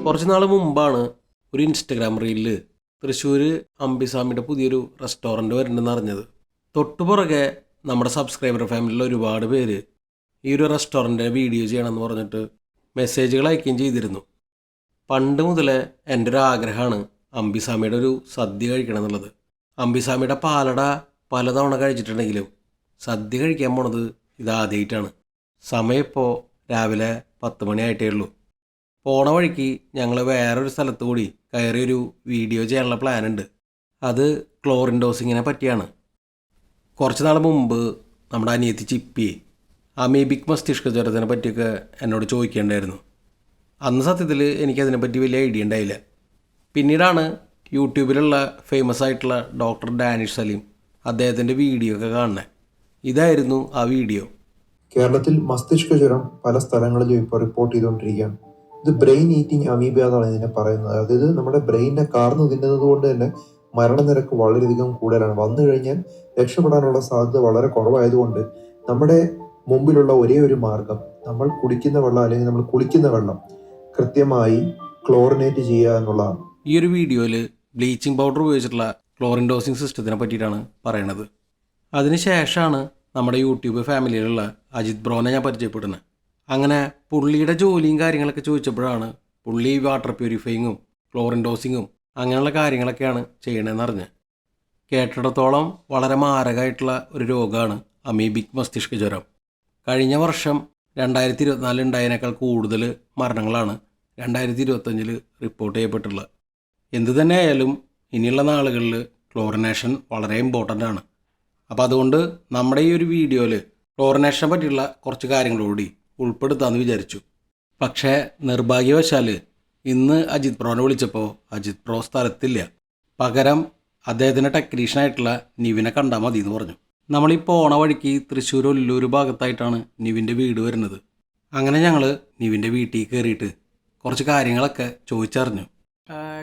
കുറച്ച് നാൾ മുമ്പാണ് ഒരു ഇൻസ്റ്റഗ്രാം റീലിൽ തൃശ്ശൂർ അംബിസാമിയുടെ പുതിയൊരു റെസ്റ്റോറൻറ്റ് വരുന്നുണ്ടെന്ന് അറിഞ്ഞത്. തൊട്ടുപുറകെ നമ്മുടെ സബ്സ്ക്രൈബർ ഫാമിലിയിൽ ഒരുപാട് പേര് ഈ ഒരു റെസ്റ്റോറൻറ്റിൻ്റെ വീഡിയോ ചെയ്യണമെന്ന് പറഞ്ഞിട്ട് മെസ്സേജുകൾ അയക്കുകയും ചെയ്തിരുന്നു. പണ്ട് മുതലേ എൻ്റെ ഒരു ആഗ്രഹമാണ് അംബിസാമിയുടെ ഒരു സദ്യ കഴിക്കണം എന്നുള്ളത്. അംബിസാമിയുടെ പാലട പലതവണ കഴിച്ചിട്ടുണ്ടെങ്കിലും സദ്യ കഴിക്കാൻ പോണത് ഇതാദ്യമായിട്ടാണ്. സമയം ഇപ്പോൾ രാവിലെ 10 മണി ആയിട്ടേ ഉള്ളൂ. പോണ വഴിക്ക് ഞങ്ങൾ വേറൊരു സ്ഥലത്ത് കൂടി കയറിയൊരു വീഡിയോ ചെയ്യാനുള്ള പ്ലാനുണ്ട്. അത് ക്ലോറിൻ ഡോസിങ്ങിനെ പറ്റിയാണ്. കുറച്ച് നാൾ മുമ്പ് നമ്മുടെ അനിയത്തി ചിപ്പി അമീബിക് മസ്തിഷ്ക ജ്വരത്തിനെ പറ്റിയൊക്കെ എന്നോട് ചോദിക്കേണ്ടായിരുന്നു. അന്ന് സത്യത്തിൽ എനിക്കതിനെപ്പറ്റി വലിയ ഐഡിയ ഉണ്ടായില്ല. പിന്നീടാണ് യൂട്യൂബിലുള്ള ഫേമസ് ആയിട്ടുള്ള ഡോക്ടർ ഡാനിഷ് സലീം അദ്ദേഹത്തിൻ്റെ വീഡിയോ ഒക്കെ കാണുന്നത്. ഇതായിരുന്നു ആ വീഡിയോ. കേരളത്തിൽ മസ്തിഷ്ക ജ്വരം പല സ്ഥലങ്ങളിലും ഇപ്പോൾ റിപ്പോർട്ട് ചെയ്തുകൊണ്ടിരിക്കുകയാണ്. ഇത് ബ്രെയിൻ ഈറ്റിംഗ് അമീബ എന്നാണ് ഇതിനെ പറയുന്നത്. അതായത് നമ്മുടെ ബ്രെയിനിനെ കാർന്നു തിന്നുന്നത് കൊണ്ട് തന്നെ മരണനിരക്ക് വളരെയധികം കൂടുതലാണ്. വന്നു കഴിഞ്ഞാൽ രക്ഷപ്പെടാനുള്ള സാധ്യത വളരെ കുറവായതുകൊണ്ട് നമ്മുടെ മുമ്പിലുള്ള ഒരേ ഒരു മാർഗം നമ്മൾ കുടിക്കുന്ന വെള്ളം അല്ലെങ്കിൽ നമ്മൾ കുളിക്കുന്ന വെള്ളം കൃത്യമായി ക്ലോറിനേറ്റ് ചെയ്യുക എന്നുള്ളതാണ്. ഈ ഒരു വീഡിയോയിൽ ബ്ലീച്ചിങ് പൗഡർ ഉപയോഗിച്ചിട്ടുള്ള ക്ലോറിൻ ഡോസിങ് സിസ്റ്റത്തിനെ പറ്റിയിട്ടാണ് പറയണത്. അതിനുശേഷമാണ് നമ്മുടെ യൂട്യൂബ് ഫാമിലിയിലുള്ള അജിത് ബ്രോനെ ഞാൻ പരിചയപ്പെടുന്നത്. അങ്ങനെ പുള്ളിയുടെ ജോലിയും കാര്യങ്ങളൊക്കെ ചോദിച്ചപ്പോഴാണ് പുള്ളി വാട്ടർ പ്യൂരിഫയിങ്ങും ക്ലോറിൻ ഡോസിങ്ങും അങ്ങനെയുള്ള കാര്യങ്ങളൊക്കെയാണ് ചെയ്യണമെന്ന് അറിഞ്ഞ്. കേട്ടിടത്തോളം വളരെ മാരകമായിട്ടുള്ള ഒരു രോഗമാണ് അമീബിക് മസ്തിഷ്ക ജ്വരം. കഴിഞ്ഞ വർഷം 2024 ഉണ്ടായതിനേക്കാൾ കൂടുതൽ മരണങ്ങളാണ് 2025 റിപ്പോർട്ട് ചെയ്യപ്പെട്ടുള്ളത്. എന്തു തന്നെ ആയാലും ഇനിയുള്ള നാളുകളിൽ ക്ലോറിനേഷൻ വളരെ ഇമ്പോർട്ടൻ്റ് ആണ്. അപ്പോൾ അതുകൊണ്ട് നമ്മുടെ ഈ ഒരു വീഡിയോയിൽ ക്ലോറിനേഷനെ പറ്റിയുള്ള കുറച്ച് കാര്യങ്ങളോടി ഉൾപ്പെടുത്താമെന്ന് വിചാരിച്ചു. പക്ഷേ നിർഭാഗ്യവശാൽ ഇന്ന് അജിത് ബ്രോനെ വിളിച്ചപ്പോൾ അജിത് ബ്രോ സ്ഥലത്തില്ല. പകരം അദ്ദേഹത്തിൻ്റെ ടെക്നീഷ്യനായിട്ടുള്ള നിവിനെ കണ്ടാൽ മതി എന്ന് പറഞ്ഞു. നമ്മളീ പോണ വഴിക്ക് തൃശ്ശൂർ ഒല്ലൂർ ഭാഗത്തായിട്ടാണ് നിവിൻ്റെ വീട് വരുന്നത്. അങ്ങനെ ഞങ്ങൾ നിവിൻ്റെ വീട്ടിൽ കയറിയിട്ട് കുറച്ച് കാര്യങ്ങളൊക്കെ ചോദിച്ചറിഞ്ഞു.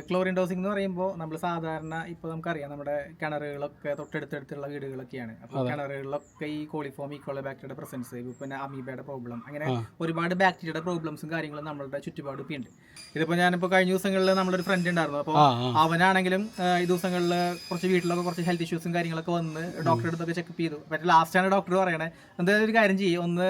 ക്ലോറിൻ ഡോസിംഗ് എന്ന് പറയുമ്പോൾ നമ്മൾ സാധാരണ ഇപ്പോൾ നമുക്കറിയാം നമ്മുടെ കിണറുകളൊക്കെ തൊട്ടടുത്തടുത്തുള്ള വീടുകളൊക്കെയാണ്. അപ്പോൾ കിണറുകളിലൊക്കെ ഈ കോളിഫോം ഈക്കോള ബാക്ടീരിയയുടെ പ്രസൻസ്, പിന്നെ അമീബയുടെ പ്രോബ്ലം, അങ്ങനെ ഒരുപാട് ബാക്ടീരിയയുടെ പ്രോബ്ലംസും കാര്യങ്ങളും നമ്മളുടെ ചുറ്റുപാട് ഇപ്പോൾ ഉണ്ട്. ഇതിപ്പോൾ ഞാനിപ്പോൾ കഴിഞ്ഞ ദിവസങ്ങളിൽ നമ്മളൊരു ഫ്രണ്ട് ഉണ്ടായിരുന്നു. അപ്പോൾ അവനാണെങ്കിലും ഈ ദിവസങ്ങളിൽ കുറച്ച് വീട്ടിലൊക്കെ കുറച്ച് ഹെൽത്ത് ഇഷ്യൂസും കാര്യങ്ങളൊക്കെ വന്ന് ഡോക്ടറെ അടുത്തൊക്കെ ചെക്കപ്പ് ചെയ്തു. പക്ഷേ ലാസ്റ്റാണ് ഡോക്ടർ പറയണേ എന്തായാലും ഒരു കാര്യം ചെയ്യും, ഒന്ന്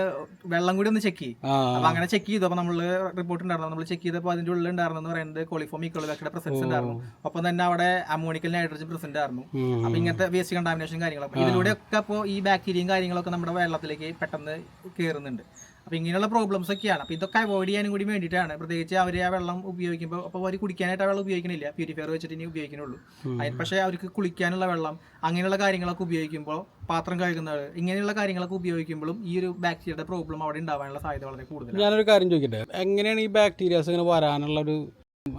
വെള്ളം കൂടി ഒന്ന് ചെക്ക് ചെയ്യും. അപ്പോൾ അങ്ങനെ ചെക്ക് ചെയ്തു. അപ്പോൾ നമ്മൾ റിപ്പോർട്ട് ഉണ്ടായിരുന്നു. നമ്മൾ ചെക്ക് ചെയ്തപ്പോൾ അതിൻ്റെ ഉള്ളിൽ ഉണ്ടായിരുന്നു പറയുന്നത് കോളിഫോം ഈക്കോള ബാക്ടീരിയയുടെ പ്രസൻസ് ആയിരുന്നു. ഒപ്പം തന്നെ അവിടെ അമോണിക്കൽ നൈട്രജൻ പ്രസന്റ് ആയിരുന്നു. അപ്പൊ ഇങ്ങനത്തെ വേസ്റ്റ് കണ്ടാമിനേഷൻ കാര്യങ്ങളൊക്കെ ഇതിലൂടെയൊക്കെ അപ്പോൾ ഈ ബാക്ടീരിയയും കാര്യങ്ങളൊക്കെ നമ്മുടെ വെള്ളത്തിലേക്ക് പെട്ടെന്ന് കയറുന്നുണ്ട്. അപ്പോൾ ഇങ്ങനെയുള്ള പ്രോബ്ലംസ് ഒക്കെയാണ്. അപ്പോൾ ഇതൊക്കെ അവോയ്ഡ് ചെയ്യാനും കൂടി വേണ്ടിയിട്ടാണ്. പ്രത്യേകിച്ച് അവർ ആ വെള്ളം ഉപയോഗിക്കുമ്പോൾ അപ്പോൾ അവർ കുടിക്കാനായിട്ട് ആ വെള്ളം ഉപയോഗിക്കണില്ല, പ്യൂരിഫയർ വെച്ചിട്ട് ഇനി ഉപയോഗിക്കുന്നുള്ളൂ. അതിന് പക്ഷേ അവർക്ക് കുളിക്കാനുള്ള വെള്ളം അങ്ങനെയുള്ള കാര്യങ്ങളൊക്കെ ഉപയോഗിക്കുമ്പോൾ, പാത്രം കഴുകുന്നത് ഇങ്ങനെയുള്ള കാര്യങ്ങളൊക്കെ ഉപയോഗിക്കുമ്പോഴും ഈ ഒരു ബാക്ടീരിയയുടെ പ്രോബ്ലം അവിടെ ഉണ്ടാവാനുള്ള സാധ്യത വളരെ കൂടുതലാണ്. ഞാനൊരു കാര്യം ചോദിക്കട്ടെ, എങ്ങനെയാണ് ഈ ബാക്ടീരിയാസ് ഇങ്ങനെ വരാനുള്ള ഒരു,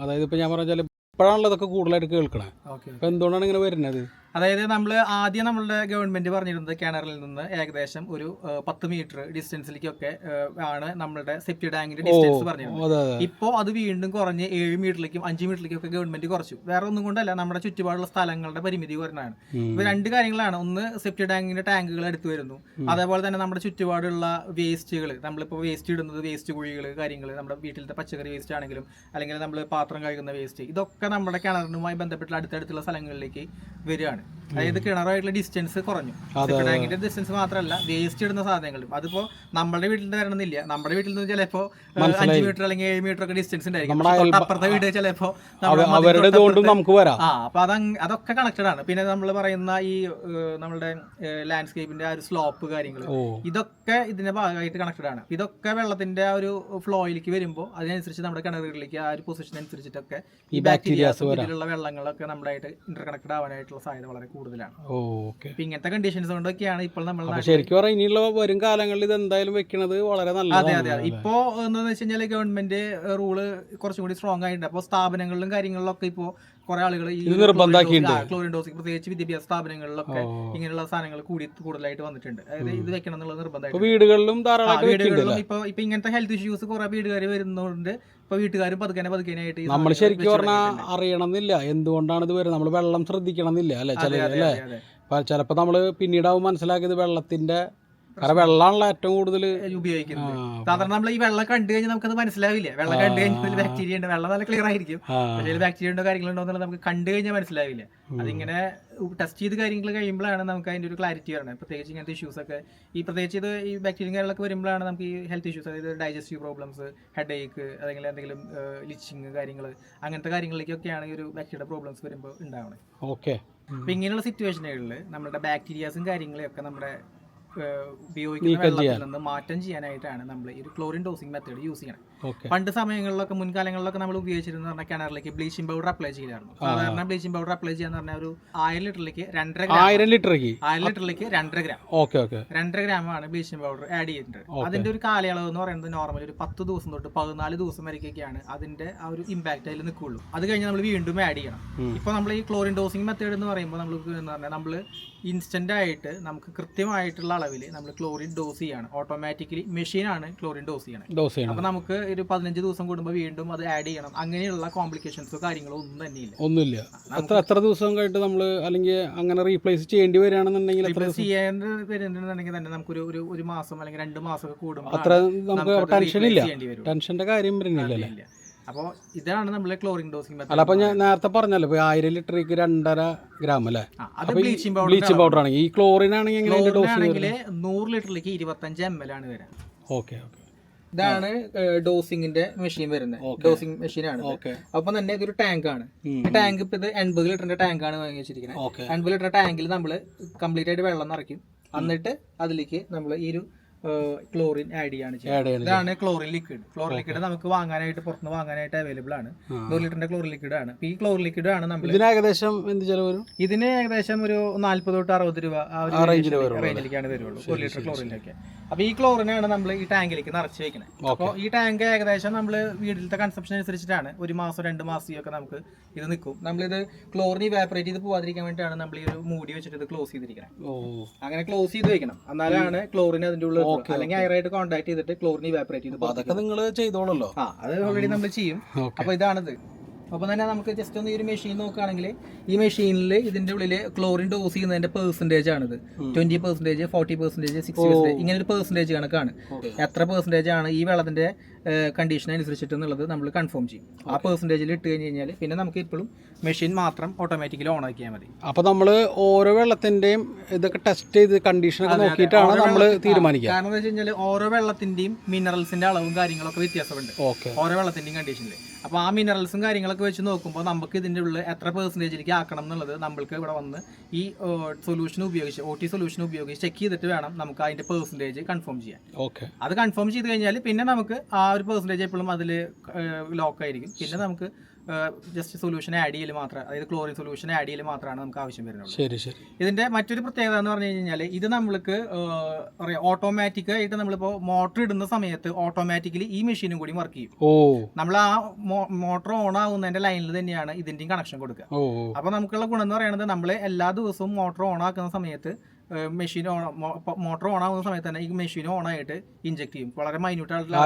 അതായത് ഇപ്പോൾ ഞാൻ പറഞ്ഞാൽ ഇപ്പോഴാണല്ലോ ഇതൊക്കെ കൂടുതലായിട്ട് കേൾക്കണേ, അപ്പോൾ എന്തുകൊണ്ടാണ് ഇങ്ങനെ വരുന്നത്? അതായത് നമ്മൾ ആദ്യം നമ്മളുടെ ഗവൺമെന്റ് പറഞ്ഞിരുന്നത് കിണറിൽ നിന്ന് ഏകദേശം ഒരു 10 മീറ്റർ ഡിസ്റ്റൻസിലേക്കൊക്കെ ആണ് നമ്മളുടെ സെപ്റ്റി ടാങ്കിന്റെ ഡിസ്റ്റൻസ് പറഞ്ഞിരുന്നത്. ഇപ്പോൾ അത് വീണ്ടും കുറഞ്ഞ് 7 മീറ്ററിലേക്കും 5 മീറ്ററിലേക്കും ഒക്കെ ഗവൺമെന്റ് കുറച്ചു. വേറെ ഒന്നും കൊണ്ടല്ല, നമ്മുടെ ചുറ്റുപാടുള്ള സ്ഥലങ്ങളുടെ പരിമിതി കുറഞ്ഞാണ്. ഇപ്പൊ 2 കാര്യങ്ങളാണ്. ഒന്ന്, സെപ്റ്റി ടാങ്കിന്റെ ടാങ്കുകൾ എടുത്തു വരുന്നു. അതേപോലെ തന്നെ നമ്മുടെ ചുറ്റുപാടുള്ള വേസ്റ്റുകൾ, നമ്മളിപ്പോൾ വേസ്റ്റ് ഇടുന്നത് വേസ്റ്റ് കുഴികൾ കാര്യങ്ങൾ, നമ്മുടെ വീട്ടിലത്തെ പച്ചക്കറി വേസ്റ്റ് ആണെങ്കിലും അല്ലെങ്കിൽ നമ്മൾ പാത്രം കഴുകുന്ന വേസ്റ്റ്, ഇതൊക്കെ നമ്മുടെ കിണറിനുമായി ബന്ധപ്പെട്ടുള്ള അടുത്തടുത്തുള്ള സ്ഥലങ്ങളിലേക്ക് വരികയാണ്. അതായത് കിണറായിട്ടുള്ള ഡിസ്റ്റൻസ് കുറഞ്ഞു. ടാങ്കിന്റെ ഡിസ്റ്റൻസ് മാത്രമല്ല, വേസ്റ്റ് ഇടുന്ന സാധനങ്ങളും അതിപ്പോ നമ്മുടെ വീട്ടിൽ നിന്ന് വരണമെന്നില്ല. നമ്മുടെ വീട്ടിൽ നിന്ന് ചിലപ്പോ 5 മീറ്റർ അല്ലെങ്കിൽ 7 മീറ്റർ ഒക്കെ ഡിസ്റ്റൻസ് ഉണ്ടായിരിക്കും. അപ്പുറത്തെ വീട് ചിലപ്പോ അപ്പൊ അതൊക്കെ കണക്റ്റഡ് ആണ്. പിന്നെ നമ്മൾ പറയുന്ന ഈ നമ്മളുടെ ലാൻഡ്സ്കേപ്പിന്റെ ആ ഒരു സ്ലോപ്പ് കാര്യങ്ങൾ, ഇതൊക്കെ ഇതിന്റെ ഭാഗമായിട്ട് കണക്റ്റഡ് ആണ്. ഇതൊക്കെ വെള്ളത്തിന്റെ ആ ഒരു ഫ്ലോയിലേക്ക് വരുമ്പോൾ അതിനനുസരിച്ച് നമ്മുടെ കിണറുകളിലേക്ക് ആ ഒരു പൊസിഷൻ അനുസരിച്ചിട്ടൊക്കെ ഈ ബാക്ടീരിയാസ് ഇതിലുള്ള വെള്ളങ്ങളൊക്കെ നമ്മളായിട്ട് ഇന്റർ കണക്റ്റഡ് ആവാനായിട്ടുള്ള സാധ്യത വളരെ കൂടുതലാണ്. ഇങ്ങനത്തെ കണ്ടീഷൻസ് കൊണ്ടൊക്കെയാണ് ഇപ്പോൾ നമ്മൾ ശരിക്കും പറഞ്ഞാൽ ഇനിയുള്ള വരും കാലങ്ങളിൽ ഇത് എന്തായാലും വെക്കുന്നത് വളരെ നല്ലതാണ്. അതെ. ഇപ്പോ എന്താണെന്ന് വെച്ച് കഴിഞ്ഞാൽ ഗവൺമെന്റ് റൂള് കുറച്ചും കൂടി സ്ട്രോങ് ആയിട്ടുണ്ട്. അപ്പോൾ സ്ഥാപനങ്ങളിലും കാര്യങ്ങളിലൊക്കെ ഇപ്പോൾ കുറെ ആളുകൾ ഈ ക്ലോറിൻ ഡോസിംഗ്, പ്രത്യേകിച്ച് വിദ്യാഭ്യാസ സ്ഥാപനങ്ങളിലൊക്കെ ഇങ്ങനെയുള്ള സാധനങ്ങൾ കൂടുതലായിട്ട് വന്നിട്ടുണ്ട്. അതായത് ഇത് വെക്കണം എന്നുള്ള നിർബന്ധമായിട്ട് വീടുകളിലും ഇപ്പൊ ഇങ്ങനത്തെ ഹെൽത്ത് ഇഷ്യൂസ് കുറെ വീടുകാർ വരുന്നതുകൊണ്ട് ഇപ്പൊ വീട്ടുകാരും പതുക്കാനായിട്ട് നമ്മൾ ശരിക്കും പറഞ്ഞാൽ അറിയണമെന്നില്ല എന്തുകൊണ്ടാണ് ഇത് വരുന്നത്. നമ്മൾ വെള്ളം ശ്രദ്ധിക്കണം എന്നില്ല അല്ലെ? ചിലപ്പോ നമ്മള് പിന്നീടാവും മനസ്സിലാക്കിയത് വെള്ളത്തിന്റെ കാരണം വെള്ളമാണല്ലോ ഏറ്റവും കൂടുതൽ ഉപയോഗിക്കുന്നത്. സാധാരണ നമ്മൾ ഈ വെള്ളം കണ്ടു കഴിഞ്ഞാൽ നമുക്കത് മനസ്സിലാവില്ല. വെള്ളം കണ്ടു കഴിഞ്ഞാൽ ബാക്ടീരിയ ഉണ്ട്, വെള്ളം നല്ല ക്ലിയർ ആയിരിക്കും, പക്ഷേ ബാക്ടീരിയ ഉണ്ടോ കാര്യങ്ങളുണ്ടോ എന്നുള്ളത് നമുക്ക് കണ്ടു കഴിഞ്ഞാൽ മനസ്സിലാവില്ല. അതിങ്ങനെ ടെസ്റ്റ് ചെയ്ത് കാര്യങ്ങൾ കഴിയുമ്പോഴാണ് നമുക്ക് അതിൻ്റെ ഒരു ക്ലാരിറ്റി വരുന്നത്. പ്രത്യേകിച്ച് ഇങ്ങനത്തെ ഇഷ്യൂസ് ഒക്കെ പ്രത്യേകിച്ച് ഇത് ഈ ബാക്ടീരിയ കാര്യങ്ങളൊക്കെ വരുമ്പോഴാണ് നമുക്ക് ഈ ഹെൽത്ത് ഇഷ്യൂസ്, അതായത് ഡൈജസ്റ്റീവ് പ്രോബ്ലംസ്, ഹെഡ് ഏക്ക്, അല്ലെങ്കിൽ എന്തെങ്കിലും ലിച്ചിങ് കാര്യങ്ങൾ, അങ്ങനത്തെ കാര്യങ്ങളിലേക്കൊക്കെയാണ് ഈ ഒരു ബാക്ടീരിയയുടെ പ്രോബ്ലംസ് വരുമ്പോൾ ഉണ്ടാവുന്നത്. ഓക്കെ. അപ്പം ഇങ്ങനെയുള്ള സിറ്റുവേഷനുകളിൽ നമ്മുടെ ബാക്ടീരിയാസും കാര്യങ്ങളെയൊക്കെ നമ്മുടെ ഉപയോഗിക്കുന്ന വെള്ളത്തിൽ നിന്ന് മാറ്റം ചെയ്യാനായിട്ടാണ് നമ്മൾ ഈ ഒരു ക്ലോറിൻ ഡോസിങ് മെത്തേഡ് യൂസ് ചെയ്യണം. പണ്ട് സമയങ്ങളിലൊക്കെ മുൻകാലങ്ങളിലൊക്കെ നമ്മൾ ഉപയോഗിച്ചിരുന്ന പറഞ്ഞാൽ കിണറിലേക്ക് ബ്ലീച്ചിങ് പൗഡർ അപ്ലൈ ചെയ്യാറുണ്ട്. സാധാരണ ബ്ലീച്ചിങ് പൗഡർ അപ്ലൈ ചെയ്യാന്ന് പറഞ്ഞാൽ ഒരു 1000 ലിറ്ററിലേക്ക് 2.5 ഗ്രാം, 1000 ലിറ്ററിലേക്ക് 2.5 ഗ്രാം, 2.5 ഗ്രാമാണ് ബ്ലീച്ചിങ് പൗഡർ ആഡ് ചെയ്തിട്ടുണ്ട്. അതിന്റെ ഒരു കാലയളവ് എന്ന് പറയുന്നത് നോർമലി ഒരു 10 ദിവസം തൊട്ട് 14 ദിവസം വരെയൊക്കെയാണ് അതിന്റെ ആ ഒരു ഇമ്പാക്ട് അതിൽ നിൽക്കുള്ളൂ. അത് കഴിഞ്ഞ് നമ്മൾ വീണ്ടും ആഡ് ചെയ്യണം. ഇപ്പൊ നമ്മൾ ഈ ക്ലോറിൻ ഡോസിങ് മെത്തേഡ് എന്ന് പറയുമ്പോൾ നമ്മൾ ഇൻസ്റ്റന്റ് ആയിട്ട് നമുക്ക് കൃത്യമായിട്ടുള്ള അളവിൽ നമ്മൾ ക്ലോറിൻ ഡോസ് ചെയ്യാണ്. ഓട്ടോമാറ്റിക്കലി മെഷീനാണ് ക്ലോറിൻ ഡോസ് ചെയ്യണം. അപ്പൊ നമുക്ക് ഒരു 15 ദിവസം കൂടുമ്പോൾ വീണ്ടും അത് ആഡ് ചെയ്യണം. അങ്ങനെയുള്ള കോംപ്ലിക്കേഷൻസോ കാര്യങ്ങളോ ഒന്നുമില്ല. എത്ര ദിവസം കഴിഞ്ഞിട്ട് നമ്മൾ അല്ലെങ്കിൽ അങ്ങനെ റീപ്ലേസ് ചെയ്യേണ്ടി വരികയാണെന്നുണ്ടെങ്കിൽ ചെയ്യുന്നുണ്ടെങ്കിൽ തന്നെ നമുക്ക് ഒരു മാസം അല്ലെങ്കിൽ 2 മാസം ഒക്കെ കൂടുമ്പോൾ അത്ര നമുക്ക് ടെൻഷന്റെ കാര്യം വരുന്നില്ല. അപ്പോൾ ഇതാണ് നമ്മൾ ക്ലോറിൻ ഡോസിങ് മെത്തേഡ്. അല്ല, അപ്പൊ ഞാൻ നേരത്തെ പറഞ്ഞല്ലോ 1000 ലിറ്ററിലേക്ക് 2.5 ഗ്രാം അല്ലേ? അത് ബ്ലീച്ചിങ് പൗഡർ ആണെങ്കിൽ ഈ ക്ലോറിൻ ആണെങ്കിൽ 100 ലിറ്ററിലേക്ക് 25 ml ആണ് വരാം. ഓക്കെ. ഇതാണ് ഡോസിങ്ങിന്റെ മെഷീൻ വരുന്നത്. ഡോസിങ് മെഷീനാണ്. അപ്പൊ തന്നെ ഇതൊരു ടാങ്ക് ആണ്. ടാങ്ക് ഇപ്പൊ ഇത് 80 ലിറ്ററിന്റെ ടാങ്ക് ആണ് വാങ്ങി വെച്ചിരിക്കുന്നത്. 80 ലിറ്റർ ടാങ്കിൽ നമ്മൾ കംപ്ലീറ്റ് ആയിട്ട് വെള്ളം നിറയ്ക്കും. എന്നിട്ട് അതിലേക്ക് നമ്മൾ ഈ ഒരു ക്ലോറിൻ ആഡ് ചെയ്യാണ് ചെയ്യുന്നത്. ഇതാണ് ക്ലോറിൻ ലിക്വിഡ്. ക്ലോറിൻ ലിക്വിഡ് നമുക്ക് വാങ്ങാനായിട്ട് പുറത്തുനിന്ന് വാങ്ങാനായിട്ട് അവൈലബിൾ ആണ്. 100 ലിറ്ററിന്റെ ക്ലോറിൻ ലിക്വിഡ് ആണ്. ഈ ക്ലോറിൻ ലിക്വിഡ് ആണ് നമ്മൾ ഏകദേശം എന്ത് ചെലവ് വരും? ഇതിന് ഏകദേശം ഒരു 40 തൊട്ട് 60 രൂപ ആ റേഞ്ചിലേക്കാണ് വരുള്ളൂ 1 ലിറ്റർ ക്ലോറിനൊക്കെ. അപ്പൊ ഈ ക്ലോറിനാണ് നമ്മൾ ഈ ടാങ്കിലേക്ക് നിറച്ച് വെക്കുന്നത്. അപ്പോൾ ഈ ടാങ്ക് ഏകദേശം നമ്മൾ വീട്ടിലത്തെ കൺസപ്ഷൻ അനുസരിച്ചിട്ടാണ് 1 മാസം 2 മാസം ഒക്കെ നമുക്ക് ഇത് നിൽക്കും. നമ്മളിത് ക്ലോറിൻ ഇവാപറേറ്റ് ചെയ്ത് പോവാതിരിക്കാൻ വേണ്ടിയിട്ടാണ് നമ്മൾ ഈ ഒരു മൂടി വെച്ചിട്ട് ഇത് ക്ലോസ് ചെയ്തിരിക്കുന്നത്. അങ്ങനെ ക്ലോസ് ചെയ്ത് വെക്കണം. എന്നാലാണ് ക്ലോറിൻ അതിന്റെ ഉള്ളിൽ, അല്ലെങ്കിൽ അയറായിട്ട് കോൺടാക്ട് ചെയ്തിട്ട് ക്ലോറിൻ ഇവാപറേറ്റ് ചെയ്ത്. അതൊക്കെ നിങ്ങൾ ചെയ്തോളല്ലോ. അത് ഓൾറെഡി നമ്മൾ ചെയ്യും. അപ്പൊ ഇതാണിത്. അപ്പോൾ തന്നെ നമുക്ക് ജസ്റ്റ് ഒന്ന് ഈ ഒരു മെഷീൻ നോക്കുകയാണെങ്കിൽ ഈ മെഷീനിൽ ഇതിന്റെ ഉള്ളിൽ ക്ലോറിൻ ഡോസ് ചെയ്യുന്നതിന്റെ പെർസെന്റേജ് ആണിത്. 20%, 40%, 60%, ഇങ്ങനെ ഒരു പെർസെന്റേജ് കണക്കാണ്. എത്ര പെർസെന്റേജ് ആണ് ഈ വെള്ളത്തിന്റെ കണ്ടീഷൻ അനുസരിച്ചിട്ട് എന്നുള്ളത് നമ്മൾ കൺഫേം ചെയ്യും. ആ പെർസെന്റേജിൽ ഇട്ട് കഴിഞ്ഞ് കഴിഞ്ഞാൽ പിന്നെ നമുക്ക് ഇപ്പോഴും മെഷീൻ മാത്രം ഓട്ടോമാറ്റിക്കലി ഓൺ ആക്കിയാൽ മതി. അപ്പൊ നമ്മൾ ഓരോ വെള്ളത്തിന്റെയും ഇതൊക്കെ ടെസ്റ്റ് ചെയ്ത് കണ്ടീഷനൊക്കെ നോക്കിയിട്ടാണ് നമ്മൾ തീരുമാനിക്കുക. കാരണം എന്താ വെച്ച് കഴിഞ്ഞാൽ ഓരോ വെള്ളത്തിന്റെയും മിനറൽസിന്റെ അളവും കാര്യങ്ങളൊക്കെ വ്യത്യാസമുണ്ട് ഓരോ വെള്ളത്തിന്റെയും കണ്ടീഷനിൽ. അപ്പോൾ ആ മിനറൽസും കാര്യങ്ങളൊക്കെ വെച്ച് നോക്കുമ്പോൾ നമുക്ക് ഇതിൻ്റെ ഉള്ളിൽ എത്ര പെർസെൻറ്റേജിലേക്ക് ആക്കണം എന്നുള്ളത് നമ്മൾക്ക് ഇവിടെ വന്ന് ഈ സൊല്യൂഷൻ ഉപയോഗിച്ച് OT സൊല്യൂഷൻ ഉപയോഗിച്ച് ചെക്ക് ചെയ്തിട്ട് വേണം നമുക്ക് അതിൻ്റെ പെർസെൻറ്റേജ് കൺഫേം ചെയ്യാൻ. അത് കൺഫേം ചെയ്ത് കഴിഞ്ഞാൽ പിന്നെ നമുക്ക് ആ ഒരു പെർസെൻറ്റേജ് എപ്പോഴും അതിൽ ലോക്കായിരിക്കും. പിന്നെ നമുക്ക് ജസ്റ്റ് സൊല്യൂഷൻ ആഡ് ചെയ്യൽ മാത്രം, അതായത് ക്ലോറിൻ സൊല്യൂഷൻ ആഡ് ചെയ്യൽ മാത്രമാണ് നമുക്ക് ആവശ്യം വരുന്നത്. ഇതിന്റെ മറ്റൊരു പ്രത്യേകത എന്ന് പറഞ്ഞു കഴിഞ്ഞാൽ ഇത് നമ്മൾക്ക് ഓട്ടോമാറ്റിക് ആയിട്ട് നമ്മളിപ്പോൾ മോട്ടർ ഇടുന്ന സമയത്ത് ഓട്ടോമാറ്റിക്കലി ഈ മെഷീനും കൂടി വർക്ക് ചെയ്യും. നമ്മൾ ആ മോട്ടർ ഓൺ ആവുന്നതിന്റെ ലൈനിൽ തന്നെയാണ് ഇതിന്റെയും കണക്ഷൻ കൊടുക്കുക. അപ്പൊ നമുക്കുള്ള ഗുണം എന്ന് പറയുന്നത് നമ്മൾ എല്ലാ ദിവസവും മോട്ടർ ഓൺ ആക്കുന്ന സമയത്ത് മെഷീൻ മോട്ടർ ഓൺ ആവുന്ന സമയത്ത് തന്നെ ഈ മെഷീൻ ഓൺ ആയിട്ട് ഇഞ്ചെക്ട് ചെയ്യും. വളരെ മൈന്യൂട്ട് ആയിട്ടുള്ള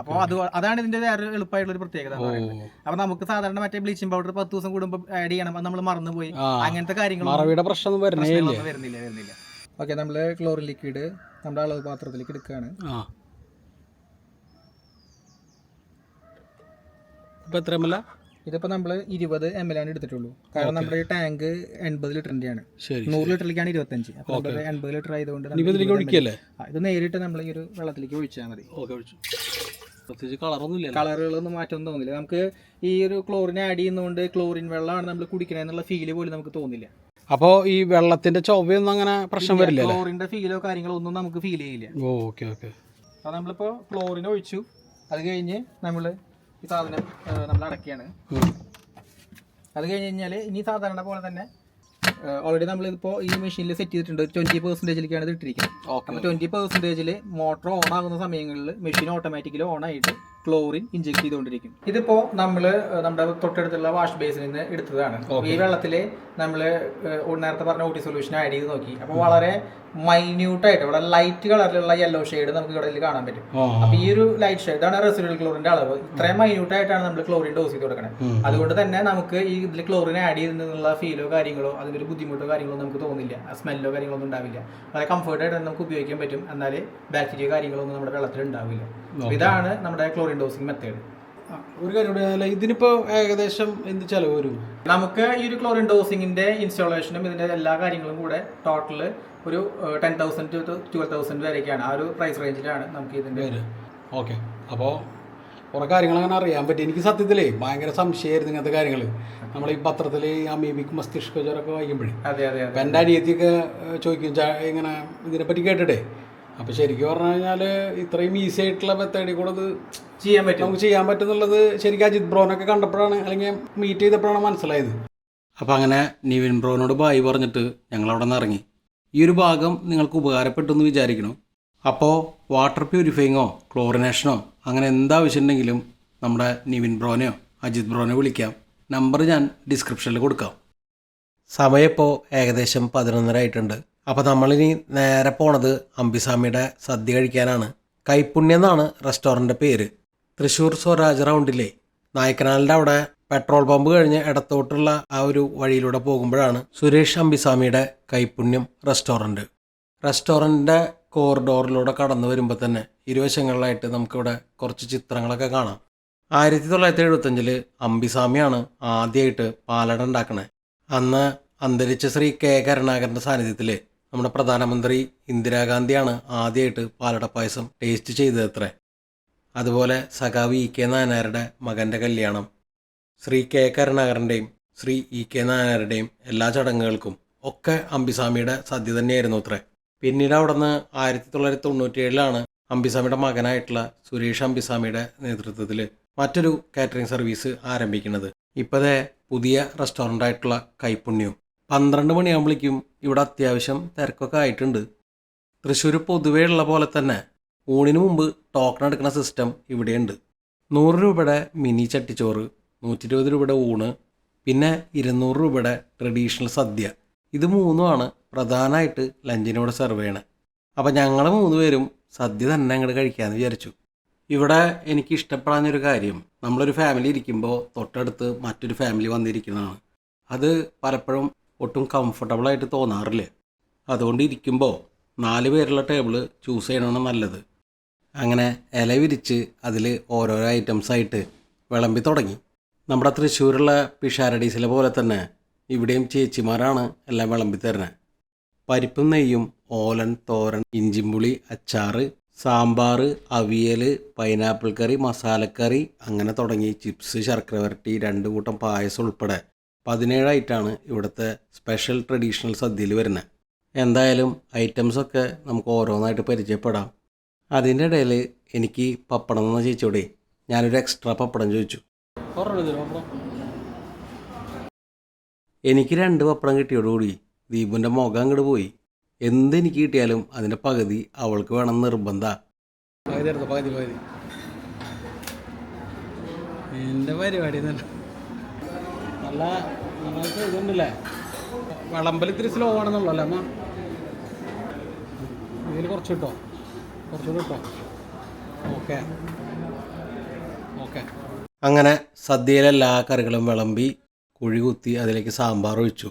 അപ്പോൾ അതാണ് ഇതിന്റെ വേറെ എളുപ്പമായിട്ടുള്ള ഒരു പ്രത്യേകത. അപ്പൊ നമുക്ക് സാധാരണ മറ്റേ ബ്ലീച്ചിങ് പൗഡർ 10 ദിവസം കൂടുമ്പോൾ ആഡ് ചെയ്യണം, അത് നമ്മൾ മറന്നുപോയി, അങ്ങനത്തെ കാര്യങ്ങളൊന്നും വരുന്നില്ല. ഓക്കെ, നമ്മള് ക്ലോറിൻ ലിക്വിഡ് നമ്മുടെ അളവ് പാത്രത്തിലേക്ക് എടുക്കുകയാണ്. ഇതിപ്പോ നമ്മള് 20 ml ആണ് എടുത്തിട്ടുള്ളൂ. കാരണം നമ്മുടെ ഈ ടാങ്ക് 80 ലിറ്ററിന്റെ ആണ്. 100 ലിറ്ററിലേക്കാണ് 25. അപ്പൊ 80 ലിറ്റർ ആയതുകൊണ്ട് ഇത് നേരിട്ട് നമ്മൾ ഈ ഒരു വെള്ളത്തിലേക്ക് ഒഴിച്ചാൽ മതി. കളറുകളൊന്നും മാറ്റം തോന്നില്ല. നമുക്ക് ഈ ഒരു ക്ലോറിൻ ആഡ് ചെയ്യുന്നതുകൊണ്ട് ക്ലോറിൻ വെള്ളമാണ് നമ്മൾ കുടിക്കണെന്നുള്ള ഫീല് പോലും നമുക്ക് തോന്നില്ല. അപ്പോ ഈ വെള്ളത്തിന്റെ ചൊവ്വയൊന്നും അങ്ങനെ പ്രശ്നം വരില്ല. ക്ലോറിന്റെ ഫീലോ കാര്യങ്ങളോ ഒന്നും നമുക്ക് ഫീൽ ചെയ്യില്ല. അപ്പൊ നമ്മളിപ്പോ ക്ലോറിൻ ഒഴിച്ചു, അത് കഴിഞ്ഞ് നമ്മള് ഈ സാധനം നമ്മൾ അടക്കുകയാണ്. അത് കഴിഞ്ഞ് കഴിഞ്ഞാൽ ഇനി സാധാരണ പോലെ തന്നെ ഓൾറെഡി നമ്മളിപ്പോൾ ഈ മെഷീനിൽ സെറ്റ് ചെയ്തിട്ടുണ്ട്. 20%ലേക്കാണ് ഇത് ഇട്ടിരിക്കുന്നത്. അപ്പോൾ 20%ൽ മോട്ടർ ഓൺ ആകുന്ന സമയങ്ങളിൽ മെഷീൻ ഓട്ടോമാറ്റിക്കലി ഓൺ ആയിട്ട് ക്ലോറിൻ ഇഞ്ചെക്ട് ചെയ്തുകൊണ്ടിരിക്കും. ഇതിപ്പോ നമ്മള് നമ്മുടെ തൊട്ടടുത്തുള്ള വാഷ് ബേസിൽ നിന്ന് എടുത്തതാണ്. ഈ വെള്ളത്തില് നമ്മള് നേരത്തെ പറഞ്ഞ OT സൊല്യൂഷൻ ആഡ് ചെയ്ത് നോക്കി. അപ്പോൾ വളരെ മൈന്യൂട്ടായിട്ട് ഇവിടെ ലൈറ്റ് കളറിലുള്ള യെല്ലോ ഷെയ്ഡ് നമുക്ക് ഇവിടെ കാണാൻ പറ്റും. അപ്പൊ ഈ ഒരു ലൈറ്റ് ഷെയ്ഡ് ആണ് റെസിഡ്യൂവൽ ക്ലോറിന്റെ അളവ്. ഇത്രയും മൈന്യൂട്ടായിട്ടാണ് നമ്മൾ ക്ലോറിൻ ഡോസ് ചെയ്ത് കൊടുക്കുന്നത്. അതുകൊണ്ട് തന്നെ നമുക്ക് ഈ ഇതിൽ ക്ലോറിൻ ആഡ് ചെയ്തെന്നുള്ള ഫീലോ കാര്യങ്ങളോ അതിനൊരു ബുദ്ധിമുട്ടോ കാര്യങ്ങളൊന്നും നമുക്ക് തോന്നില്ല, സ്മെല്ലോ കാര്യങ്ങളൊന്നും ഉണ്ടാവില്ല. വളരെ കംഫർട്ടായിട്ട് തന്നെ നമുക്ക് ഉപയോഗിക്കാൻ പറ്റും. എന്നാൽ ബാക്ടീരിയ കാര്യങ്ങളൊന്നും നമ്മുടെ വെള്ളത്തിൽ ഉണ്ടാവില്ല. ഇതാണ് നമ്മുടെ ക്ലോറിൻ ഡോസിങ് മെത്തേഡ്. ഒരു കാര്യം കൂടി, അല്ല ഇതിനിപ്പോൾ ഏകദേശം എന്ത് ചിലവ് വരും? നമുക്ക് ഈ ഒരു ക്ലോറിൻ ഡോസിങ്ങിൻ്റെ ഇൻസ്റ്റാളേഷനും ഇതിൻ്റെ എല്ലാ കാര്യങ്ങളും കൂടെ ടോട്ടൽ ഒരു 10,000 to 12,000 വരെയൊക്കെയാണ്. ആ ഒരു പ്രൈസ് റേഞ്ചിലാണ് നമുക്ക് ഇതിൻ്റെ. ഓക്കെ, അപ്പോൾ കുറേ കാര്യങ്ങൾ അങ്ങനെ അറിയാൻ പറ്റി. എനിക്ക് സത്യത്തിലേ ഭയങ്കര സംശയമായിരുന്നു ഇങ്ങനത്തെ കാര്യങ്ങൾ. നമ്മൾ ഈ പത്രത്തിൽ ഈ അമീബിക് മസ്തിഷ്ക ജ്വരമൊക്കെ വായിക്കുമ്പോഴേ അതെ അതെ അപ്പം എൻ്റെ അനിയത്തിയൊക്കെ ചോദിക്കും ഇങ്ങനെ ഇതിനെപ്പറ്റി കേട്ടിട്ടേ. അപ്പോൾ ശരിക്കും പറഞ്ഞു കഴിഞ്ഞാൽ ഇത്രയും ഈസി ആയിട്ടുള്ള മെത്തേഡിൽ കൂടെ ഇത് ചെയ്യാൻ പറ്റും, നമുക്ക് ചെയ്യാൻ പറ്റും എന്നുള്ളത് ശരിക്കും അജിത് ബ്രോനൊക്കെ കണ്ടപ്പോഴാണ്, അല്ലെങ്കിൽ മീറ്റ് ചെയ്തപ്പോഴാണ് മനസ്സിലായത്. അപ്പോൾ അങ്ങനെ നിവിൻ ബ്രോനോട് ബായി പറഞ്ഞിട്ട് ഞങ്ങളവിടെ നിന്ന് ഇറങ്ങി. ഈ ഒരു ഭാഗം നിങ്ങൾക്ക് ഉപകാരപ്പെട്ടു എന്ന് വിചാരിക്കണം. അപ്പോൾ വാട്ടർ പ്യൂരിഫയിങ്ങോ ക്ലോറിനേഷനോ അങ്ങനെ എന്താവശ്യമുണ്ടെങ്കിലും നമ്മുടെ നിവിൻ ബ്രോനെയോ അജിത് ബ്രോനെയോ വിളിക്കാം. നമ്പർ ഞാൻ ഡിസ്ക്രിപ്ഷനിൽ കൊടുക്കാം. സമയം ഇപ്പോൾ ഏകദേശം 11:30 ആയിട്ടുണ്ട്. അപ്പോൾ നമ്മളിനി നേരെ പോണത് അംബിസാമിയുടെ സദ്യ കഴിക്കാനാണ്. കൈപ്പുണ്യം എന്നാണ് റെസ്റ്റോറൻറ്റിൻ്റെ പേര്. തൃശ്ശൂർ സ്വരാജ് റൗണ്ടിലെ നായ്ക്കനാലിൻ്റെ അവിടെ പെട്രോൾ പമ്പ് കഴിഞ്ഞ് ഇടത്തോട്ടുള്ള ആ ഒരു വഴിയിലൂടെ പോകുമ്പോഴാണ് സുരേഷ് അംബിസാമിയുടെ കൈപ്പുണ്യം റെസ്റ്റോറൻറ്റ്. റെസ്റ്റോറൻറ്റിൻ്റെ കോറിഡോറിലൂടെ കടന്നു വരുമ്പോൾ തന്നെ ഇരുവശങ്ങളിലായിട്ട് നമുക്കിവിടെ കുറച്ച് ചിത്രങ്ങളൊക്കെ കാണാം. 1975 അംബിസാമിയാണ് ആദ്യമായിട്ട് പാലട ഉണ്ടാക്കണേ. അന്ന് അന്തരിച്ച ശ്രീ കെ കരുണാകരൻ്റെ സാന്നിധ്യത്തിൽ നമ്മുടെ പ്രധാനമന്ത്രി ഇന്ദിരാഗാന്ധിയാണ് ആദ്യമായിട്ട് പാലട പായസം ടേസ്റ്റ് ചെയ്തതത്രേ. അതുപോലെ സഖാവ് ഇ കെ നായനാരുടെ മകൻ്റെ കല്യാണം, ശ്രീ കെ കരുണാകരൻ്റെയും ശ്രീ ഇ കെ നായനാരുടെയും എല്ലാ ചടങ്ങുകൾക്കും ഒക്കെ അംബിസാമിയുടെ സദ്യ തന്നെയായിരുന്നു അത്രേ. പിന്നീട് അവിടെ നിന്ന് 1997 അംബിസാമിയുടെ മകനായിട്ടുള്ള സുരേഷ് അംബിസാമിയുടെ നേതൃത്വത്തിൽ മറ്റൊരു കാറ്ററിംഗ് സർവീസ് ആരംഭിക്കുന്നത്. ഇപ്പോഴത്തെ പുതിയ റെസ്റ്റോറൻ്റായിട്ടുള്ള കൈപ്പുണ്യവും 12 മണിയാകുമ്പോഴേക്കും ഇവിടെ അത്യാവശ്യം തിരക്കൊക്കെ ആയിട്ടുണ്ട്. തൃശ്ശൂർ പൊതുവേ ഉള്ള പോലെ തന്നെ ഊണിന് മുമ്പ് ടോക്കൺ എടുക്കുന്ന സിസ്റ്റം ഇവിടെയുണ്ട്. 100 രൂപയുടെ മിനി ചട്ടിച്ചോറ്, 120 രൂപയുടെ ഊണ്, പിന്നെ 200 രൂപയുടെ ട്രഡീഷണൽ സദ്യ. ഇത് മൂന്നുമാണ് പ്രധാനമായിട്ട് ലഞ്ചിനോട് സെർവ് ചെയ്യണേ. അപ്പോൾ ഞങ്ങൾ 3 പേരും സദ്യ തന്നെ അങ്ങോട്ട് കഴിക്കാമെന്ന് വിചാരിച്ചു. ഇവിടെ എനിക്ക് ഇഷ്ടപ്പെടാഞ്ഞൊരു കാര്യം, നമ്മളൊരു ഫാമിലി ഇരിക്കുമ്പോൾ തൊട്ടടുത്ത് മറ്റൊരു ഫാമിലി വന്നിരിക്കുന്നതാണ്. അത് പലപ്പോഴും ഒട്ടും കംഫർട്ടബിളായിട്ട് തോന്നാറില്ല. അതുകൊണ്ട് ഇരിക്കുമ്പോൾ 4 പേരുള്ള ടേബിൾ ചൂസ് ചെയ്യണമാണ് നല്ലത്. അങ്ങനെ ഇല വിരിച്ച് അതിൽ ഓരോരോ ഐറ്റംസായിട്ട് വിളമ്പി തുടങ്ങി. നമ്മുടെ തൃശ്ശൂരുള്ള പിഷാരഡീസിലെ പോലെ തന്നെ ഇവിടെയും ചേച്ചിമാരാണ് എല്ലാം വിളമ്പി തരുന്നത്. പരിപ്പും നെയ്യും, ഓലൻ, തോരൻ, ഇഞ്ചിമ്പുളി, അച്ചാറ്, സാമ്പാർ, അവിയൽ, പൈനാപ്പിൾ കറി, മസാലക്കറി, അങ്ങനെ തുടങ്ങി ചിപ്സ്, ശർക്കര വരട്ടി, 2 കൂട്ടം പായസം ഉൾപ്പെടെ 17 ഐറ്റമാണ് ഇവിടുത്തെ സ്പെഷ്യൽ ട്രഡീഷണൽ സദ്യയിൽ വരുന്നത്. എന്തായാലും ഐറ്റംസൊക്കെ നമുക്ക് ഓരോന്നായിട്ട് പരിചയപ്പെടാം. അതിൻ്റെ ഇടയിൽ എനിക്ക് പപ്പടം എന്ന ചേച്ചിയോടെ ഞാനൊരു എക്സ്ട്രാ പപ്പടം ചോദിച്ചു. എനിക്ക് 2 പപ്പടം കിട്ടിയോടുകൂടി ദീപുൻ്റെ മുഖം അങ്ങോട്ട് പോയി. എന്തെനിക്ക് കിട്ടിയാലും അതിൻ്റെ പകുതി അവൾക്ക് വേണം നിർബന്ധമാണ്. എൻ്റെ പരിപാടി നല്ല നന്നായിട്ട് ഇതുണ്ടല്ലേ, വിളമ്പൽ ഇത്തിരി സ്ലോ ആണെന്നുള്ളൂ അല്ലേ അമ്മ? ഇതിൽ കുറച്ച് കിട്ടോ, കുറച്ചുകൂടി കിട്ടോ? Okay okay. അങ്ങനെ സദ്യയിലെല്ലാ കറികളും വിളമ്പി കുഴി കുത്തി അതിലേക്ക് സാമ്പാർ ഒഴിച്ചു.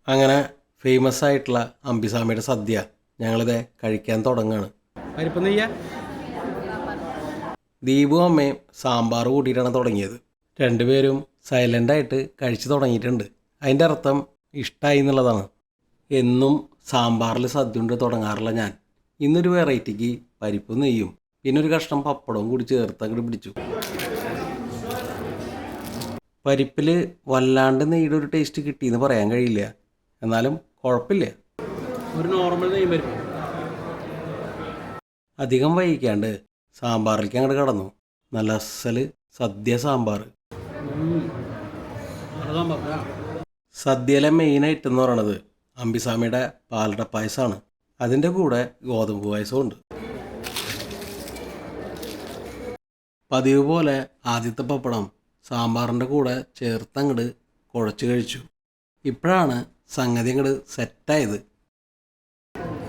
അങ്ങനെ ഫേമസ് ആയിട്ടുള്ള അംബിസാമിയുടെ സദ്യ ഞങ്ങളിത് കഴിക്കാൻ തുടങ്ങുകയാണ്. പരിപ്പ് നെയ്യ ദീപും അമ്മയും സാമ്പാർ കൂട്ടിയിട്ടാണ് തുടങ്ങിയത്. 2 പേരും സൈലൻ്റായിട്ട് കഴിച്ചു തുടങ്ങിയിട്ടുണ്ട്. അതിൻ്റെ അർത്ഥം ഇഷ്ടമായി എന്നുള്ളതാണ്. എന്നും സാമ്പാറിൽ സദ്യ കൊണ്ട് തുടങ്ങാറില്ല ഞാൻ. ഇന്നൊരു വെറൈറ്റിക്ക് പരിപ്പ് നെയ്യും പിന്നെ ഒരു കഷ്ണം പപ്പടവും കൂടി ചേർത്ത് അങ്ങോട്ട് പിടിച്ചു. പരിപ്പിൽ വല്ലാണ്ട് നെയ്യുടെ ഒരു ടേസ്റ്റ് കിട്ടിയെന്ന് പറയാൻ കഴിയില്ല, എന്നാലും കുഴപ്പമില്ല. ഒരു നോർമൽ നെയ്യ് പരിപ്പ്. അധികം വൈകിക്കാണ്ട് സാമ്പാറിലേക്ക് അങ്ങോട്ട് കടന്നു. നല്ല അസല് സദ്യ സാമ്പാർ. സദ്യയിലെ മെയിൻ ഐറ്റം എന്ന് പറയണത് അംബിസാമിയുടെ പാലട പായസമാണ്. അതിൻ്റെ കൂടെ ഗോതമ്പ് പായസവും ഉണ്ട്. പതിവ് പോലെ ആദ്യത്തെ പപ്പടം സാമ്പാറിൻ്റെ കൂടെ ചേർത്ത് അങ്ങോട്ട് കുഴച്ച് കഴിച്ചു. ഇപ്പോഴാണ് സംഗതി അങ്ങോട്ട് സെറ്റായത്.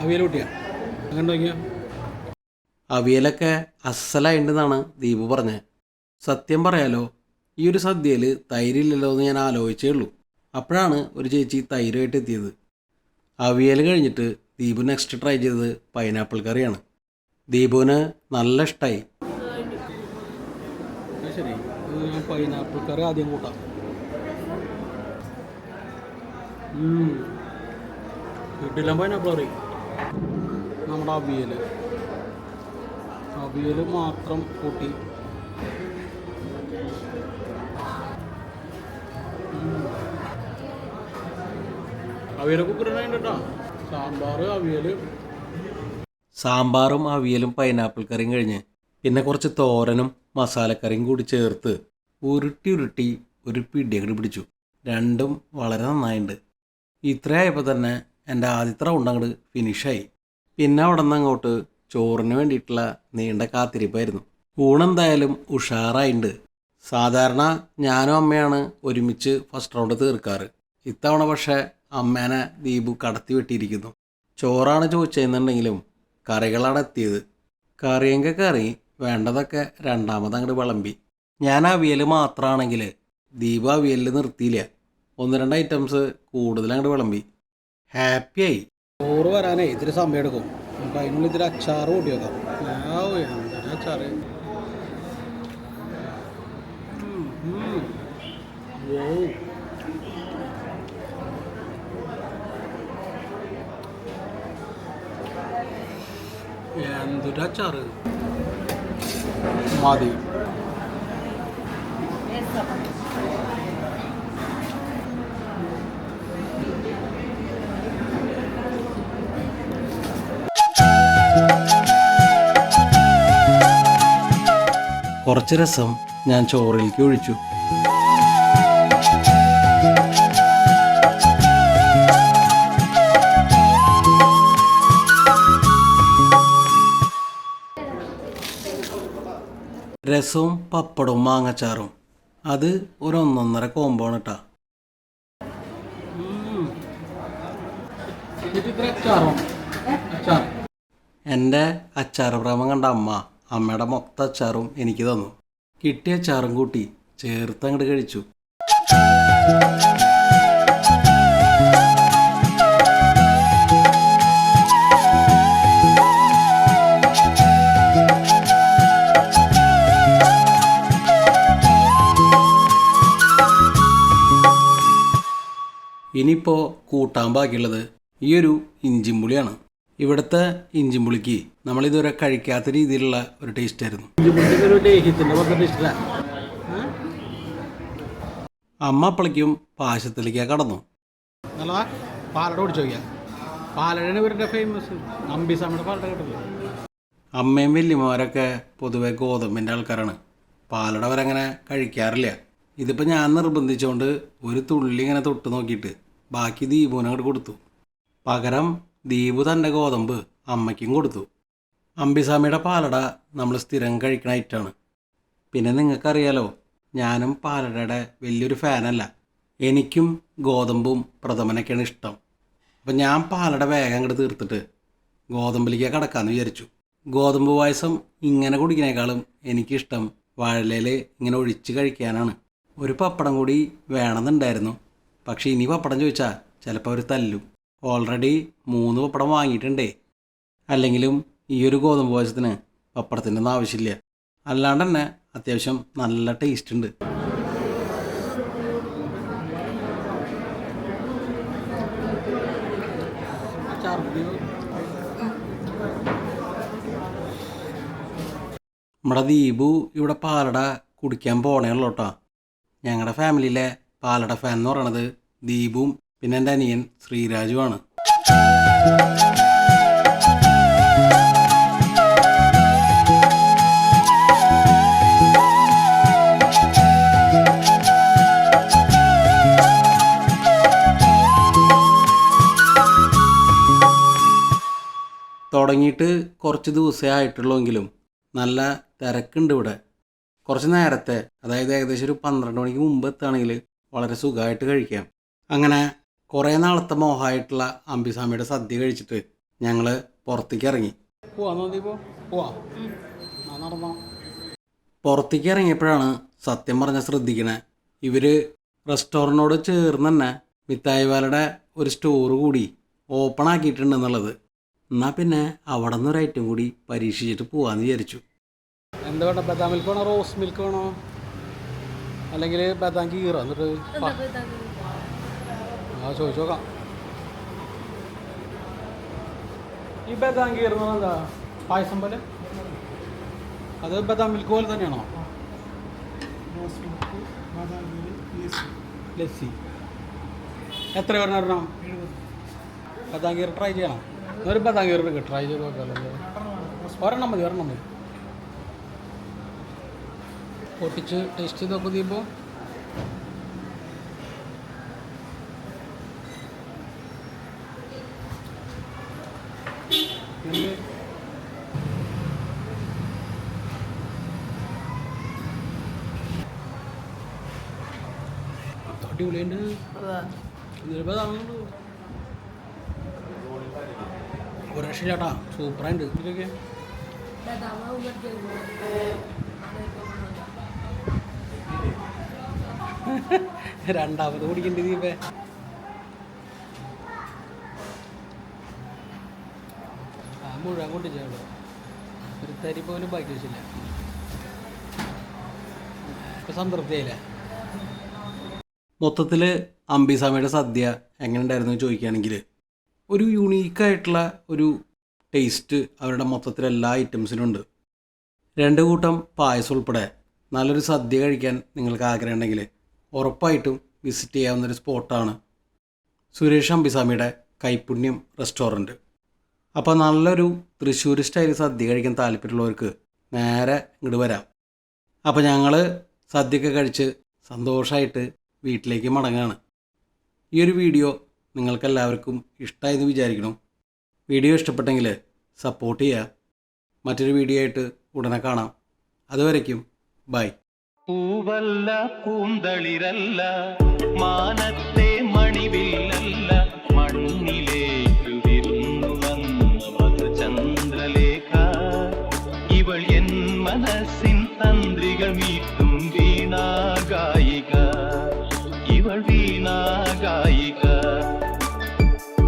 അവിയൽ കൂട്ടിയാ അങ്ങനെ നോക്കിയാ അവിയലൊക്കെ അസലായിട്ടുണ്ടെന്നാണ് ദീപു പറഞ്ഞത്. സത്യം പറയാലോ, ഈ ഒരു സദ്യയിൽ തൈരില്ലല്ലോ എന്ന് ഞാൻ ആലോചിച്ചേ ഉള്ളൂ. അപ്പോഴാണ് ഒരു ചേച്ചി തൈരുമായിട്ട് എത്തിയത്. അവിയൽ കഴിഞ്ഞിട്ട് ദീപു നെക്സ്റ്റ് ട്രൈ ചെയ്തത് പൈനാപ്പിൾ കറിയാണ്. ദീപുവിന് നല്ല ഇഷ്ടമായി. ശരി, ഞാൻ പൈനാപ്പിൾ കറി ആദ്യം കൂട്ടാം. വീട്ടിലും പൈനാപ്പിൾ കറി. നമ്മുടെ അവിയൽ മാത്രം കൂട്ടി. അവിയലൊക്കെ കുറിയിട്ടാ. സാമ്പാറും അവിയലും പൈനാപ്പിൾ കറിയും കഴിഞ്ഞ് പിന്നെ കുറച്ച് തോരനും മസാലക്കറിയും കൂടി ചേർത്ത് ഉരുട്ടി ഒരു പിടിയങ്ങട് പിടിച്ചു. രണ്ടും വളരെ നന്നായിട്ടുണ്ട്. ഇത്രയായപ്പോൾ തന്നെ എൻ്റെ ആദ്യത്തെ റൗണ്ട് അങ്ങോട്ട് ഫിനിഷായി. പിന്നെ അവിടെ നിന്ന് അങ്ങോട്ട് ചോറിന് വേണ്ടിയിട്ടുള്ള നീണ്ട കാത്തിരിപ്പായിരുന്നു. ഊണെന്തായാലും ഉഷാറായിട്ടുണ്ട്. സാധാരണ ഞാനും അമ്മയാണ് ഒരുമിച്ച് ഫസ്റ്റ് റൗണ്ട് തീർക്കാറ്. ഇത്തവണ പക്ഷേ അമ്മേനെ ദീപു കടത്തി വെട്ടിയിരിക്കുന്നു. ചോറാണ് ചോദിച്ചതെന്നുണ്ടെങ്കിലും കറികളാണ് എത്തിയത്. കറിയെങ്കിൽ കറി വേണ്ടതൊക്കെ രണ്ടാമത് അങ്ങോട്ട് വിളമ്പി. ഞാൻ അവിയൽ മാത്രമാണെങ്കിൽ ദീപു അവിയലിൽ നിർത്തിയില്ല. 1-2 ഐറ്റംസ് കൂടുതൽ അങ്ങോട്ട് വിളമ്പി. ഹാപ്പിയായി. ചോറ് വരാനേ ഇത്തിരി സമയം എടുക്കും. നമുക്ക് അതിനുള്ളിൽ ഇത്തിരി അച്ചാറ് കൂട്ടി വെക്കാം. അച്ചാറ് എന്തൊരു അച്ചാറ് മതി. കുറച്ച് രസം ഞാൻ ചോറിലേക്ക് ഒഴിച്ചു. രസവും പപ്പടവും മാങ്ങച്ചാറും അത് ഒരു 1.5 കോമ്പാണ് കേട്ടോ. എൻ്റെ അച്ചാറ് പ്രേമം കണ്ട അമ്മയുടെ മൊത്തം അച്ചാറും എനിക്ക് തന്നു. കിട്ടിയ അച്ചാറും കൂട്ടി ചേർത്ത് അങ്ങോട്ട് കഴിച്ചു. ഇനിയിപ്പോൾ കൂട്ടാൻ ബാക്കിയുള്ളത് ഈ ഒരു ഇഞ്ചിമ്പുളിയാണ്. ഇവിടുത്തെ ഇഞ്ചിമ്പുളിക്ക് നമ്മളിതുവരെ കഴിക്കാത്ത രീതിയിലുള്ള ഒരു ടേസ്റ്റ് ആയിരുന്നു. അമ്മ അപ്പളേക്കും പാശത്തിലേക്ക് കടന്നു. പാലട ഓടിച്ചു നോക്കിയാൽ പാലടയാണ് ഇവരുടെ ഫേമസ്. അമ്പിസാമിയുടെ പാലട കിട്ടില്ല. അമ്മയും വല്യമാരൊക്കെ പൊതുവെ ഗോതമ്പിൻ്റെ ആൾക്കാരാണ്. പാലട അവരങ്ങനെ കഴിക്കാറില്ല. ഇതിപ്പോൾ ഞാൻ നിർബന്ധിച്ചുകൊണ്ട് ഒരു തുള്ളി ഇങ്ങനെ തൊട്ട് നോക്കിയിട്ട് ബാക്കി ദീപുവിന് അങ്ങോട്ട് കൊടുത്തു. പകരം ദീപു തൻ്റെ ഗോതമ്പ് അമ്മയ്ക്കും കൊടുത്തു. അമ്പിസാമിയുടെ പാലട നമ്മൾ സ്ഥിരം കഴിക്കണ ഐറ്റമാണ്. പിന്നെ നിങ്ങൾക്കറിയാലോ, ഞാനും പാലടയുടെ വലിയൊരു ഫാനല്ല. എനിക്കും ഗോതമ്പും പ്രഥമനൊക്കെയാണ് ഇഷ്ടം. അപ്പം ഞാൻ പാലട വേഗം അങ്ങോട്ട് തീർത്തിട്ട് ഗോതമ്പിലേക്ക് കടക്കാമെന്ന് വിചാരിച്ചു. ഗോതമ്പ് പായസം ഇങ്ങനെ കുടിക്കുന്നേക്കാളും എനിക്കിഷ്ടം വാഴയിലയിൽ ഇങ്ങനെ ഒഴിച്ച് കഴിക്കാനാണ്. ഒരു പപ്പടം കൂടി വേണമെന്നുണ്ടായിരുന്നു. പക്ഷേ ഇനി പപ്പടം ചോദിച്ചാൽ ചിലപ്പോൾ അവർ തല്ലും. ഓൾറെഡി 3 പപ്പടം വാങ്ങിയിട്ടുണ്ടേ. അല്ലെങ്കിലും ഈ ഒരു ഗോതമ്പ് പായസത്തിന് പപ്പടത്തിൻ്റെ ഒന്നും ആവശ്യമില്ല. അല്ലാണ്ട് തന്നെ അത്യാവശ്യം നല്ല ടേസ്റ്റ് ഉണ്ട്. നമ്മുടെ ദീപു ഇവിടെ പാലട കുടിക്കാൻ പോണേ ഉള്ളൂ കേട്ടോ. ഞങ്ങളുടെ ഫാമിലിയിലെ പാലട ഫാൻ എന്ന് പറയണത് ദീപുവും പിന്നെ എൻ്റെ അനിയൻ ശ്രീരാജുവാണ്. തുടങ്ങിയിട്ട് കുറച്ച് ദിവസമേ ആയിട്ടുള്ളൂവെങ്കിലും നല്ല തിരക്കുണ്ട് ഇവിടെ. കുറച്ച് നേരത്തെ, അതായത് ഏകദേശം ഒരു 12 മണിക്ക് മുമ്പ് എത്തുകയാണെങ്കിൽ വളരെ സുഖമായിട്ട് കഴിക്കാം. അങ്ങനെ കുറേ നാളത്തെ മോഹമായിട്ടുള്ള അമ്പിസാമിയുടെ സദ്യ കഴിച്ചിട്ട് ഞങ്ങൾ പുറത്തേക്ക് ഇറങ്ങി. പുറത്തേക്ക് ഇറങ്ങിയപ്പോഴാണ് സത്യം പറഞ്ഞാൽ ശ്രദ്ധിക്കണേ, ഇവർ റെസ്റ്റോറൻറ്റിനോട് ചേർന്ന് തന്നെ മിഠായിവാലയുടെ ഒരു സ്റ്റോർ കൂടി ഓപ്പൺ ആക്കിയിട്ടുണ്ട് എന്നുള്ളത്. എന്നാൽ പിന്നെ അവിടെ നിന്ന് ഒരു ഐറ്റം കൂടി പരീക്ഷിച്ചിട്ട് പോകാമെന്ന് വിചാരിച്ചു. എന്താ വേണ്ട, ബദാം മിൽക്ക് വേണോ, റോസ് മിൽക്ക് വേണോ, അല്ലെങ്കിൽ ബദാം ഗീറോ? എന്നിട്ട് ചോദിച്ചു നോക്കാം. ഈ ബദാം ഗീർ എന്ന് പറഞ്ഞാൽ എന്താ, പായസം പോലെ? അത് ബദാം മിൽക്ക് പോലെ തന്നെയാണോ? ലസ്സി എത്ര പറഞ്ഞോ? ബദാം ഗീർ ട്രൈ ചെയ്യണം. ഒരു ബദാം ഗീർ എടുക്കുക, ട്രൈ ചെയ്ത് നോക്കാമല്ലോ. ഒരെണ്ണം മതി. പൊട്ടിച്ച് ടേസ്റ്റ് ചെയ്ത് നോക്കും ദീപോ. അടിപൊളിയുണ്ട്. ഒരു രക്ഷയില്ലാട്ടാ, സൂപ്പറായിട്ട്. ഇതൊക്കെ രണ്ടാമത് കുടിക്കേണ്ടി ദീപേ. മുഴുവൻ കൊണ്ടിച്ചുള്ളൂ, ഒരു തരി പോലും ബാക്കി വെച്ചില്ല. ഇപ്പം സംതൃപ്തിയായില്ല. മൊത്തത്തിൽ അംബിസാമയുടെ സദ്യ എങ്ങനെ ഉണ്ടായിരുന്നു ചോദിക്കുകയാണെങ്കിൽ ഒരു യുണീക്കായിട്ടുള്ള ഒരു ടേസ്റ്റ് അവരുടെ മൊത്തത്തിൽ എല്ലാ ഐറ്റംസിനും ഉണ്ട്. 2 കൂട്ടം പായസം ഉൾപ്പെടെ നല്ലൊരു സദ്യ കഴിക്കാൻ നിങ്ങൾക്ക് ആഗ്രഹം ഉണ്ടെങ്കിൽ ഉറപ്പായിട്ടും വിസിറ്റ് ചെയ്യാവുന്നൊരു സ്പോട്ടാണ് സുരേഷ് അംബിസാമിയുടെ കൈപ്പുണ്യം റെസ്റ്റോറൻറ്റ്. അപ്പോൾ നല്ലൊരു തൃശ്ശൂർ സ്റ്റൈൽ സദ്യ കഴിക്കാൻ താല്പര്യമുള്ളവർക്ക് നേരെ ഇങ്ങോട്ട് വരാം. അപ്പോൾ ഞങ്ങൾ സദ്യയൊക്കെ കഴിച്ച് സന്തോഷമായിട്ട് വീട്ടിലേക്ക് മടങ്ങുകയാണ്. ഈ ഒരു വീഡിയോ നിങ്ങൾക്കെല്ലാവർക്കും ഇഷ്ടമായെന്ന് വിചാരിക്കണം. വീഡിയോ ഇഷ്ടപ്പെട്ടെങ്കിൽ സപ്പോർട്ട് ചെയ്യുക. മറ്റൊരു വീഡിയോ ആയിട്ട് ഉടനെ കാണാം. അതുവരയ്ക്കും ബൈ. പൂവല്ല പൂന്തളിരല്ല, മാനത്തെ മണിവില്ലല്ല, മണ്ണിലേക്ക് വിരുന്നു വന്ന മധുചന്ദ്രലേഖ, ഇവൾ എൻ മനസ്സിൻ തന്ത്രികൾ മീട്ട